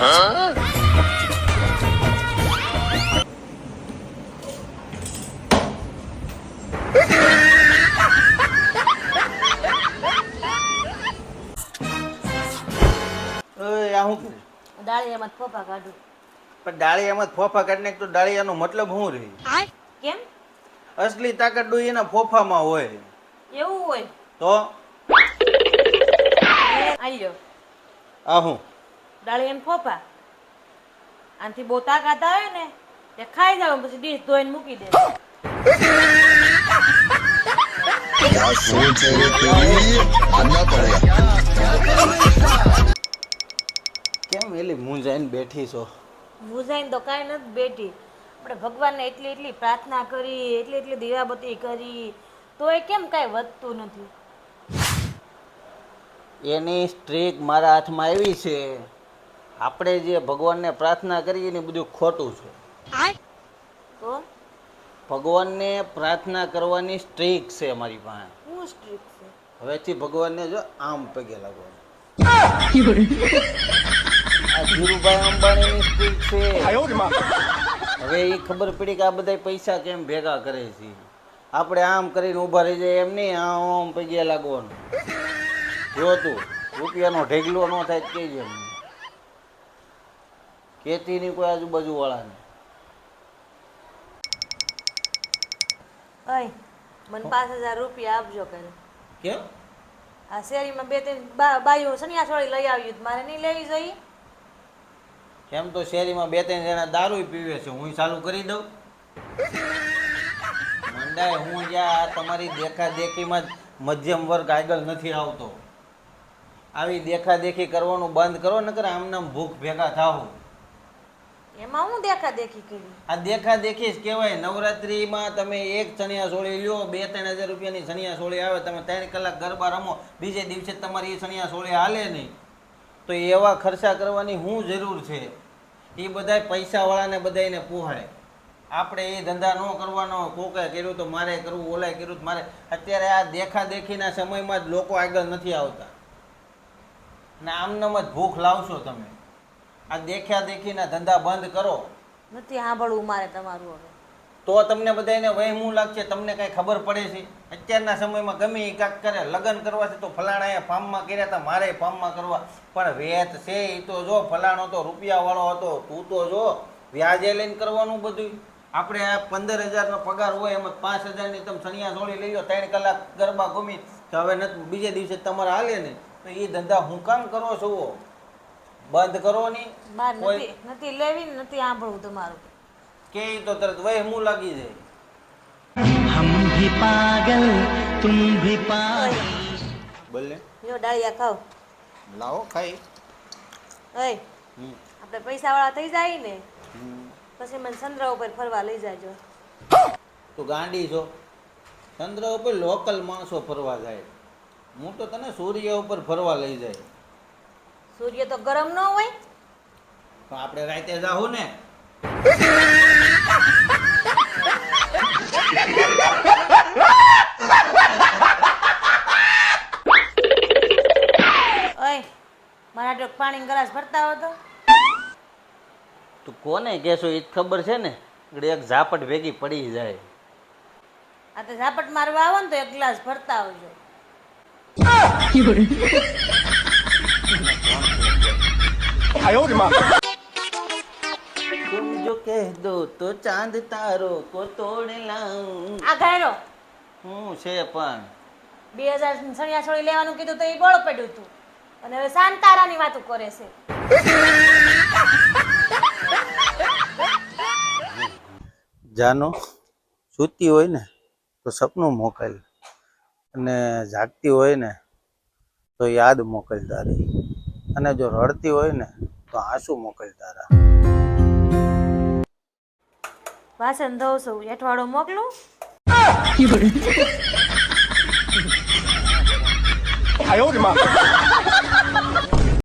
આ હું કરે? ડાળિયામાં ફોફા કાઢું. પણ ડાળિયામાં જ ફોફા કાઢી નાખ તો ડાળિયાનો મતલબ શું રહે? કેમ અસલી તાકાત ડોઈ એના ફોફામાં હોય. એવું હોય? તો આલ્યો આ હું? ડાળિયામાં ફોફા. આનાથી બહુ તાકાત આવે ને તે ખાઈ જાવ પછી ડીશ ધોઈને મૂકી દે. क्या सोच है तेरी मानना पड़ेगा। કેમ એલી મૂંઝાઈને બેઠી છો? મુજાઈને તો કાંઈ નથી બેઠી. આપણે ભગવાનને એટલી એટલી પ્રાર્થના કરી, એટલી એટલી દીવાબત્તી કરી, તોય કેમ કાંઈ વધતું નથી? એની સ્ટ્રીક મારા હાથમાં આવી છે. આપણે જે ભગવાનને પ્રાર્થના કરીએ ને બધું ખોટું છે. તો ભગવાનને પ્રાર્થના કરવાની સ્ટ્રીક છે મારી પાસે. શું સ્ટ્રીક છે? હવેથી ભગવાનને જો આમ પગે લાગવાનું. આ ધીરુભાઈ અંબાણીની સ્ટ્રીક છે. હવે એ ખબર પડી કે આ બધા પૈસા કેમ ભેગા કરે છે. આપણે આમ કરીને ઊભા રહી જાય એમ નહીં, આમ પગે લાગવાનું. જો તું રૂપિયાનો ઢેગલો ન થાય કે જેમ કેતી નહીં કોઈ આજુબાજુ વાળાને. અય મને 5000 રૂપિયા આપજો કરે. કેમ? આ શેરીમાં 2-3 બાઈઓ સનિયા છોડી લઈ આવ્યું, મારે નહીં લેવી જોઈએ? એમ તો શેરીમાં 2-3 જણા દારૂ પીવે છે, હું ચાલુ કરી દઉં? મંડાય હું જ્યાં તમારી દેખાદેખીમાં મધ્યમ વર્ગ આગળ નથી આવતો. આવી દેખાદેખી કરવાનું બંધ કરો, નકર આમનામ ભૂખ ભેગા થાવ. એમાં હું દેખાદેખી કરી? આ દેખાદેખી જ કહેવાય. નવરાત્રીમાં તમે એક ચણિયા ચોળી લ્યો, 2-3 હજાર રૂપિયાની ચણિયા ચોળી આવે, તમે 3 કલાક ગરબા રમો, બીજે દિવસે તમારી એ ચણિયા ચોળી હાલે નહીં, તો એવા ખર્ચા કરવાની શું જરૂર છે? એ બધાય પૈસાવાળાને બધાને પોહાય. આપણે એ ધંધા ન કરવાનો. કોકે કર્યું તો મારે કરવું, ઓલાય કર્યું તો મારે. અત્યારે આ દેખાદેખીના સમયમાં જ લોકો આગળ નથી આવતા ને આમનામ જ ભૂખ લાવશો તમે. આ દેખાદેખીના ધંધા બંધ કરો. નથી સાંભળવું મારે તમારું હવે. તો તમને બધાને વહેમું લાગશે. તમને કાંઈ ખબર પડે છે? અત્યારના સમયમાં ગમે એ કાંક કરે. લગ્ન કરવા છે તો ફલાણાએ ફાર્મમાં કર્યા હતા, મારે ફાર્મમાં કરવા. પણ વેત છે એ તો જો, ફલાણો તો રૂપિયાવાળો હતો, તું તો જો વ્યાજે લઈને કરવાનું બધું. આપણે આ 15,000નો પગાર હોય એમાં 5,000ની તમે સણિયા ચોળી લઈ લો, 3 કલાક ગરબા ઘૂમી તો હવે નથી, બીજે દિવસે તમારે હાલે ને, તો એ ધંધા હું કામ કરો છો? બંધ કરો નહીં. બાર નથી લેવી, નથી સાંભળવું તમારું. કે તો તરત વહેમું લાગી જાય. हम भी पागल तुम भी पागल. બોલે જો ડાળિયા ખાવ. લાવો ખાઈ. અય આપણે પૈસાવાળા થઈ જાય ને પછી મને ચંદ્ર ઉપર ફરવા લઈ જાજો. તું ગાંડી છો? ચંદ્ર ઉપર લોકલ માણસો ફરવા જાય. હું તો તને સૂર્ય ઉપર ફરવા લઈ જાય. સૂર્ય તો ગરમ ન હોય? તો આપણે રાતે જાહું ને. ઓય મારા તો પાણી ગ્લાસ ભરતા હો તો. તું કોને કહેશો એ જ ખબર છે ને. એક ઝાપટ ભેગી પડી જાય. આ તો ઝાપટ મારવા આવો ને તો 1 ગ્લાસ ભરતા આવજો. तुम जो कह दो तो चांद तारों को तोड़ लाऊं. આ ઘાયરો હું છે પણ 2000 સણિયા છોડી લેવાનું કીધું તો એ બોળ પડ્યું હતું અને હવે શાંતારાની વાતો કરે છે. જાનો સૂતી હોય ને તો સપનું મોકલ, અને જાગતી હોય ને તો યાદ મોકલ તારી, અને જો રડતી હોય ને તો આંસુ મોકલ તારા. વાસણ ધોઉં છું, એઠવાડો મોકલું? आयो रे माँ.